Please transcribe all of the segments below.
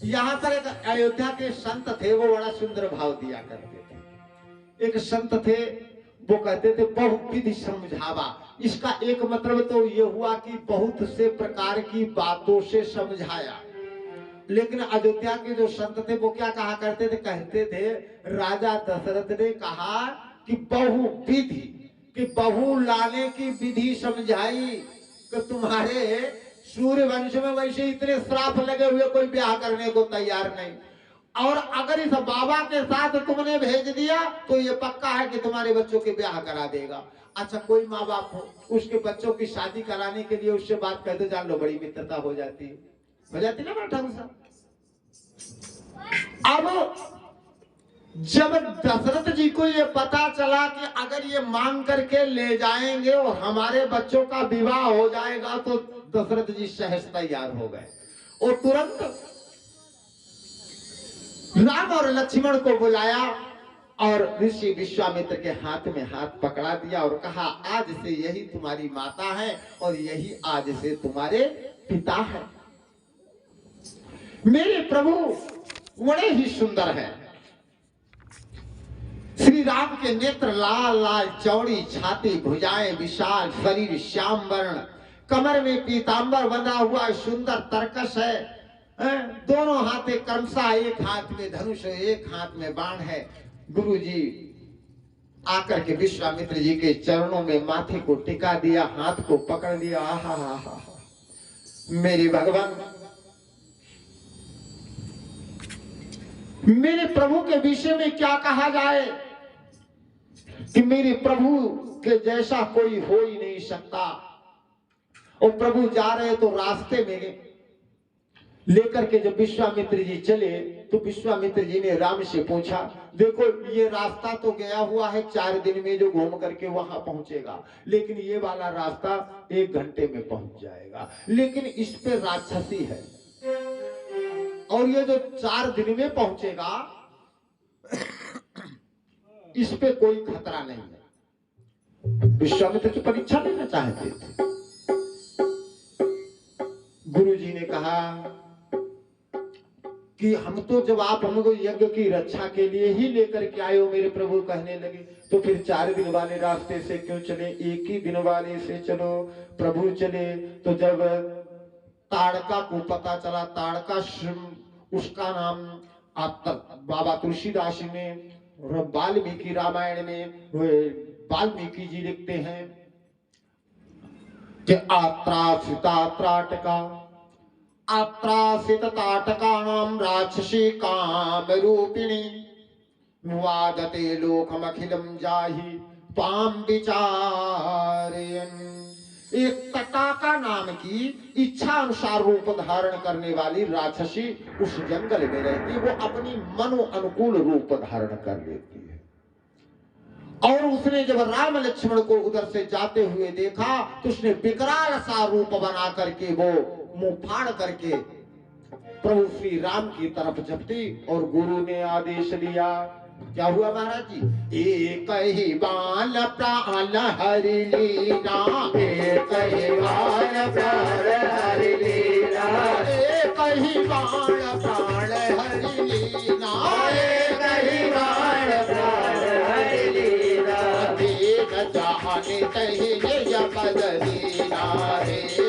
यहाँ पर एक अयोध्या के संत थे, वो बड़ा सुंदर भाव दिया करते थे। एक संत थे, वो कहते थे बहुविधि समझावा। इसका एक मतलब तो ये हुआ कि बहुत से प्रकार की बातों से समझाया। लेकिन अयोध्या के जो संत थे वो क्या कहा करते थे? कहते थे राजा दशरथ ने कहा कि बहुविधि, कि बहु लाने की विधि समझाई, कि तुम्हारे सूर्य वंश में वैसे इतने श्राप लगे हुए, कोई ब्याह करने को तैयार नहीं, और अगर इस बाबा के साथ तुमने भेज दिया तो ये पक्का है कि तुम्हारे बच्चों के ब्याह करा देगा। अच्छा, कोई माँ बाप हो, उसके बच्चों की शादी कराने के लिए उससे बात कहते, जान लो बड़ी मित्रता हो जाती है, हो जाती ना ठाकुर साहब। अब जब दशरथ जी को ये पता चला कि अगर ये मांग करके ले जाएंगे और हमारे बच्चों का विवाह हो जाएगा, तो दशरथ जी सहज तैयार हो गए और तुरंत राम और लक्ष्मण को बुलाया और ऋषि विश्वामित्र के हाथ में हाथ पकड़ा दिया और कहा आज से यही तुम्हारी माता है और यही आज से तुम्हारे पिता है। मेरे प्रभु बड़े ही सुंदर हैं। श्री राम के नेत्र लाल लाल, चौड़ी छाती, भुजाएं विशाल, शरीर श्याम वर्ण, कमर में पीतांबर बंधा हुआ सुंदर तरकश है। दोनों हाथे क्रमशः, एक हाथ में धनुष, एक हाथ में बाण है। गुरु जी आकर के विश्वामित्र जी के चरणों में माथे को टिका दिया, हाथ को पकड़ लिया। आहा हा हा, मेरे भगवान, मेरे प्रभु के विषय में क्या कहा जाए कि मेरे प्रभु के जैसा कोई हो ही नहीं सकता। और प्रभु जा रहे तो रास्ते में लेकर के जब विश्वामित्र जी चले तो विश्वामित्र जी ने राम से पूछा, देखो ये रास्ता तो गया हुआ है 4 दिन में जो घूम करके वहां पहुंचेगा, लेकिन ये वाला रास्ता 1 घंटे में पहुंच जाएगा, लेकिन इस पे राक्षसी है और ये जो 4 दिन में पहुंचेगा इस पे कोई खतरा नहीं है। विश्वामित्र की परीक्षा लेना चाहते थे। गुरु जी ने कहा कि हम तो जब आप हमको यज्ञ की रक्षा के लिए ही लेकर के आए हो, मेरे प्रभु कहने लगे, तो फिर 4 दिन वाले रास्ते से क्यों चले, 1 ही दिन वाले से चलो। प्रभु चले तो जब ताड़का को पता चला, ताड़का उसका नाम बाबा तुलसीदास ने वाल्मीकि रामायण में वाल्मीकि जी लिखते हैं कि आत्रासित ताटकानां राक्षसी काम रूपिणी वादते लोकमखिलम जाहि पाम विचारयन्। एक तटाका नाम की इच्छा अनुसार रूप धारण करने वाली राक्षसी उस जंगल में रहती है। वो अपनी मनो अनुकूल रूप धारण कर लेती है। और उसने जब राम लक्ष्मण को उधर से जाते हुए देखा तो उसने विकराल सा रूप बना करके वो मुंह फाड़ करके प्रभु श्री राम की तरफ झपटी और गुरु ने आदेश दिया क्या हुआ महाराज जी? एक ही बाण प्राण हरि लीला, एक ही बाण प्राण हरि लीला, एक ही बाण प्राण हरि लीला, एक ही बाण प्राण हरि लीला, न जाने दही निज पद लीला,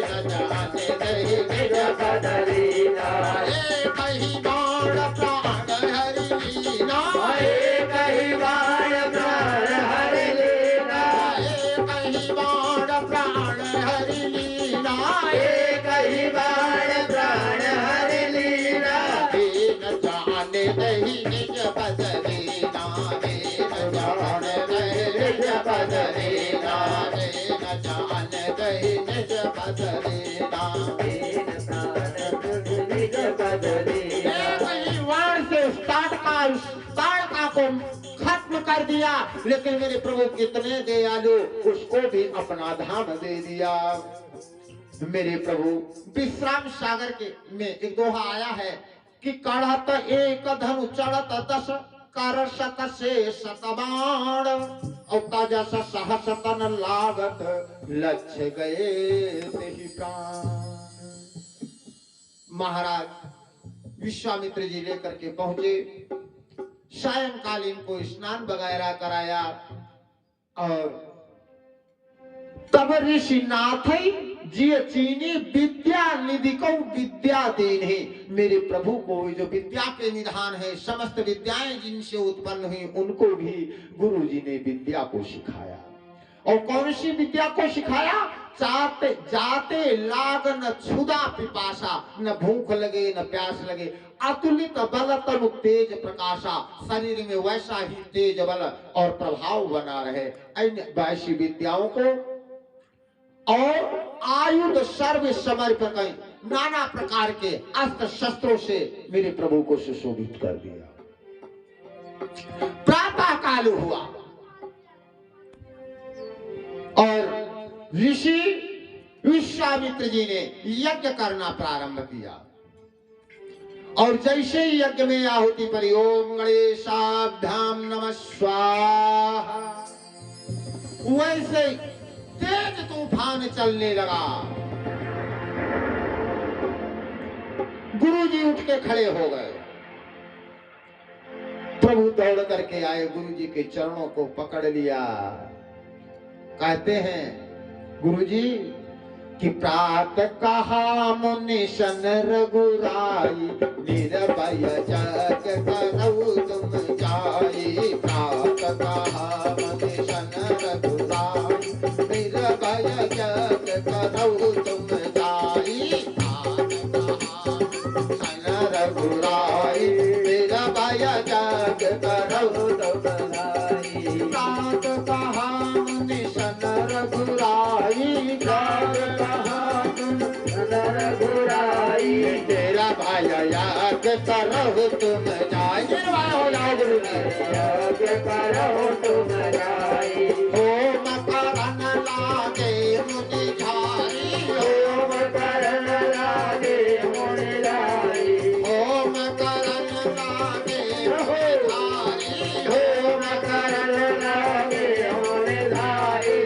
न जाने दही निज पद लीला, एक ही बाण प्राण हरि लीला, एक ही बाण प्राण हरि लीला, एक ही बाण प्राण हरि लीला, एक ही बाण प्राण हरि लीला, न जाने दही निज पद लीला, न जाने दही निज पद लीला, न जाने दही निज पद लीला। निज पद लीला, एक ही वाण से उस ताड़का को खत्म कर दिया, लेकिन मेरे प्रभु कितने दयालु, उसको भी अपना धाम दे दिया। मेरे प्रभु विश्राम सागर के में एक दोहा आया है कि कढ़त एक धनु चढ़त 10 कर शत से शतबाण, और ताजा सा सहस तन लागत लक्ष्य गए तेहि प्राण। महाराज विश्वामित्र जी लेकर के पहुंचे, सायंकालीन को स्नान वगैरह कराया, और तब ऋषि नाथ जी चीनी विद्या निधि को विद्या देने, मेरे प्रभु को जो विद्या के निधान है, समस्त विद्याएं जिनसे उत्पन्न हुई उनको भी गुरु जी ने विद्या को सिखाया। और कौन सी विद्या को सिखाया? जाते जाते लाग न क्षुधा पिपासा, न भूख लगे न प्यास लगे, अतुलित बल तनु तेज प्रकाशा, शरीर में वैसा ही तेज बल और प्रभाव बना रहे। अन्य वैसी विद्याओं को और आयुध सर्व समर्पक नाना प्रकार के अस्त्र शस्त्रों से मेरे प्रभु को सुशोभित कर दिया। प्रातः काल हुआ और ऋषि विश्वामित्र जी ने यज्ञ करना प्रारंभ किया, और जैसे ही यज्ञ में आहुति पड़ी, ओम गणेशाभ्याम नमः स्वाहा, वैसे तेज तूफान चलने लगा। गुरुजी उठ के खड़े हो गए, प्रभु दौड़ करके आए, गुरुजी के चरणों को पकड़ लिया। कहते हैं गुरुजी कि प्रात कहा मुनि सन रघुराई, निर्भय जग करऊ तुम जाई। प्रात कहा मुनि सन रघुराई, निर्भय जग करऊ तुम जाई। प्रात कहा सन रघुराई, निर्भय जग करऊ तुम जाई। प्रात कहा मुनि सन रघुराई, तेरा भाई याद करो तुम जाए, हो जाओ गुरु याद करो तुम जाए। ओम करन लागे मुनि झारी, ओम करन लागे मुनि झारी, ओम करन लागे मुनि झारी, ओम करन लागे मुनि झारी।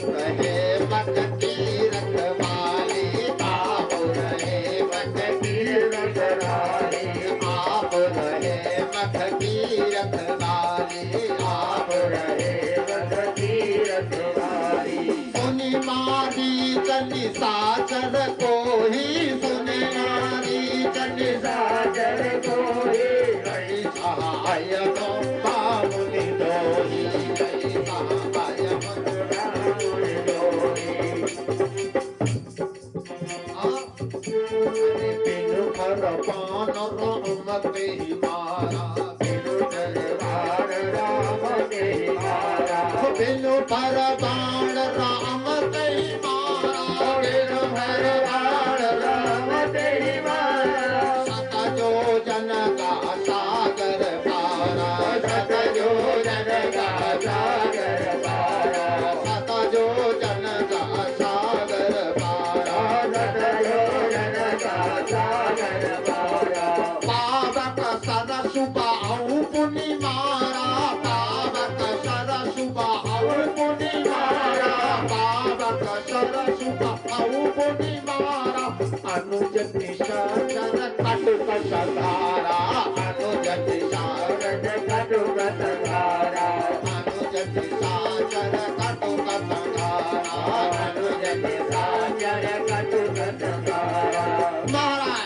रहे मत की रखवाली, आप रहे मत की रखवाली, आप रहे मत की रखवाली, आप रहे मत की रखवाली। सुनि मारी चली साचर को ही, सुनि मारी चली साचर को ही, कई सहाय को मुनि दोही, कई सहाय मुनि दोही। बिनु फर पान राम के मारा, बिनु दरबार राम के मारा, बिनु फर बाण राम के मारा, बिनु फर बाण राम के मारा। सत जो जन का सागर पारा, सत जो जन का सागर पारा, सत जो जन का सागर पारा, सत जो जन का सागर पारा। पावक सरसु बाहु पुनि सुबह आओ मुनि मारा, पावक सरसु आओ मुनि मारा, अनुज निशाचर कटुक संहारा, अनुज निशाचर कटुक संहारा, अनुज निशाचर कटुक संहारा, अनुज निशाचर कटुक संहारा। महाराज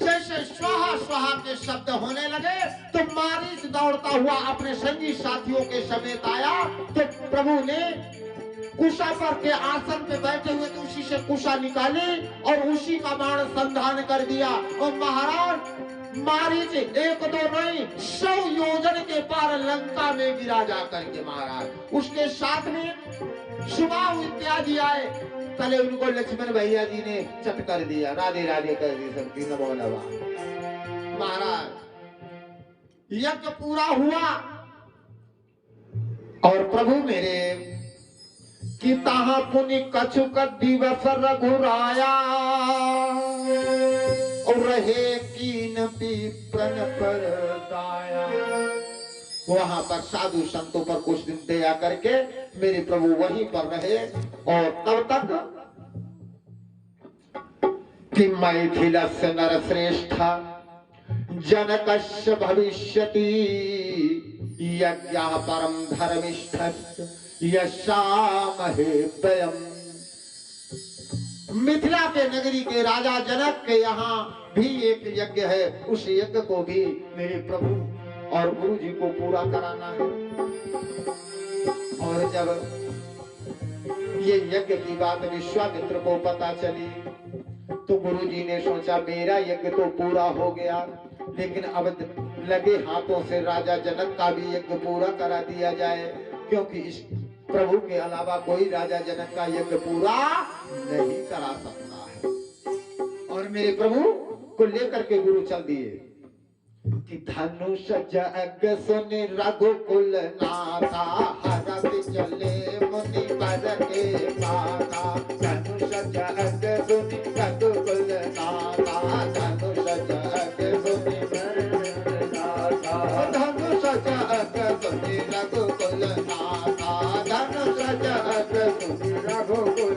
जैसे स्वाहा स्वाहा के शब्द होने लगे तो मारीच दौड़ता हुआ अपने संगी साथियों के समेत आया। तो प्रभु ने कुशा पर के आसन पे बैठे हुए तो उसी से कुशा निकाली और उसी का बाण संधान कर दिया। और महाराज मारीच एक दो नहीं 100 योजन के पार लंका में गिरा जाकर के महाराज। उसके साथ में सुबाहु इत्यादि आए, पहले उनको लक्ष्मण भैया जी ने चट कर दिया, राधे राधे कर दी सबकी नमो नमः। महाराज यज्ञ पूरा हुआ और प्रभु मेरे कि ताहा पुनि कछुक दिवस रघुराया, और रहे कीन पीपन पर दाया। वहां पर साधु संतों पर कुछ दिन दया करके मेरे प्रभु वहीं पर रहे। और तब तक कि मैथिलस्य नर श्रेष्ठ जनकस्य भविष्यति, यज्ञः परम धर्मिष्ठस्य यशामहे व्ययम्। मिथिला के नगरी के राजा जनक के यहाँ भी एक यज्ञ है, उस यज्ञ को भी मेरे प्रभु और गुरु जी को पूरा कराना है। और जब ये यज्ञ की बात विश्वामित्र को पता चली तो गुरु जी ने सोचा मेरा यज्ञ तो पूरा हो गया, लेकिन अब लगे हाथों से राजा जनक का भी यज्ञ पूरा करा दिया जाए, क्योंकि इस प्रभु के अलावा कोई राजा जनक का यज्ञ पूरा नहीं करा सकता है। और मेरे प्रभु को लेकर के गुरु चल दिए कि धनुष यज्ञ सुनि रघुकुल नाथा, हरति चले